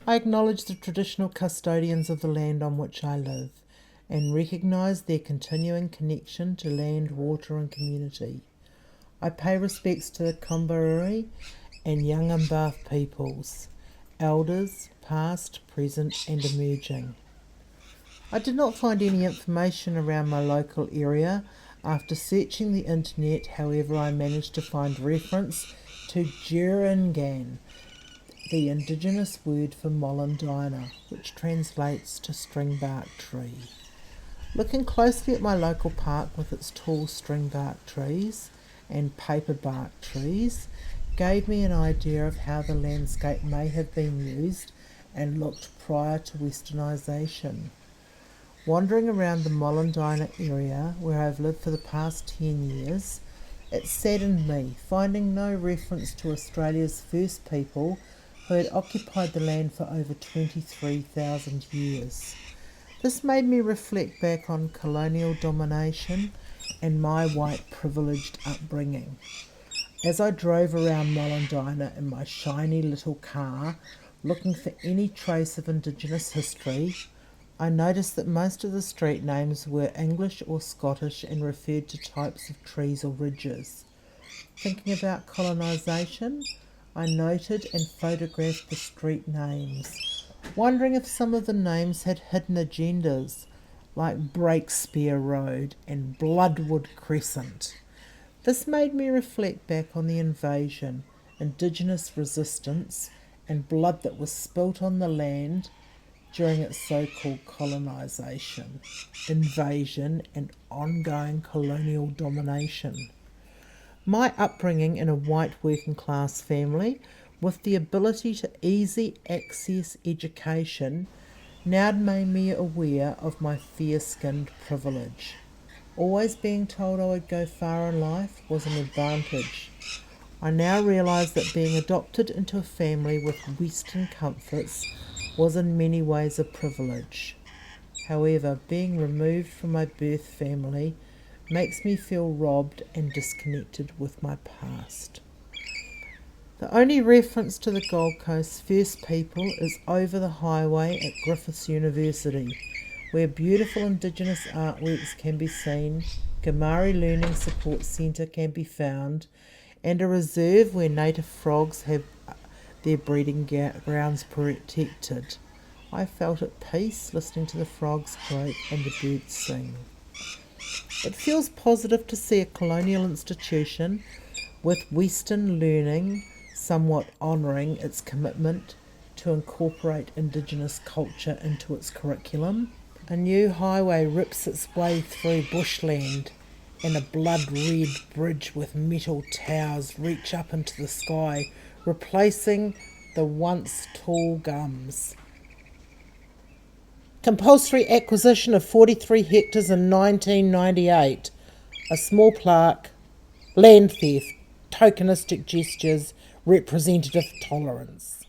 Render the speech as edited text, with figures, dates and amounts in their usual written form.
I acknowledge the traditional custodians of the land on which I live and recognise their continuing connection to land, water and community. I pay respects to the Kombururi and Yungambath peoples, elders, past, present and emerging. I did not find any information around my local area. After searching the internet, however, I managed to find reference to Jeringan, the indigenous word for molondina, which translates to stringbark tree. Looking closely at my local park with its tall stringbark trees and paperbark trees gave me an idea of how the landscape may have been used and looked prior to westernisation. Wandering around the Molondina area, where I've lived for the past 10 years, it saddened me finding no reference to Australia's first people who had occupied the land for over 23,000 years. This made me reflect back on colonial domination and my white privileged upbringing. As I drove around Molondina in my shiny little car, looking for any trace of Indigenous history, I noticed that most of the street names were English or Scottish and referred to types of trees or ridges. Thinking about colonisation, I noted and photographed the street names, wondering if some of the names had hidden agendas, like Breakspear Road and Bloodwood Crescent. This made me reflect back on the invasion, Indigenous resistance, and blood that was spilt on the land during its so-called colonisation, invasion, and ongoing colonial domination. My upbringing in a white working class family with the ability to easy access education now made me aware of my fair-skinned privilege. Always being told I would go far in life was an advantage. I now realise that being adopted into a family with Western comforts was in many ways a privilege. However, being removed from my birth family makes me feel robbed and disconnected with my past. The only reference to the Gold Coast First People is over the highway at Griffiths University, where beautiful Indigenous artworks can be seen, Gamari Learning Support Centre can be found, and a reserve where native frogs have their breeding grounds protected. I felt at peace listening to the frogs croak and the birds sing. It feels positive to see a colonial institution with Western learning somewhat honouring its commitment to incorporate Indigenous culture into its curriculum. A new highway rips its way through bushland and a blood-red bridge with metal towers reach up into the sky, replacing the once tall gums. Compulsory acquisition of 43 hectares in 1998. A small plaque. Land theft. Tokenistic gestures. Representative tolerance.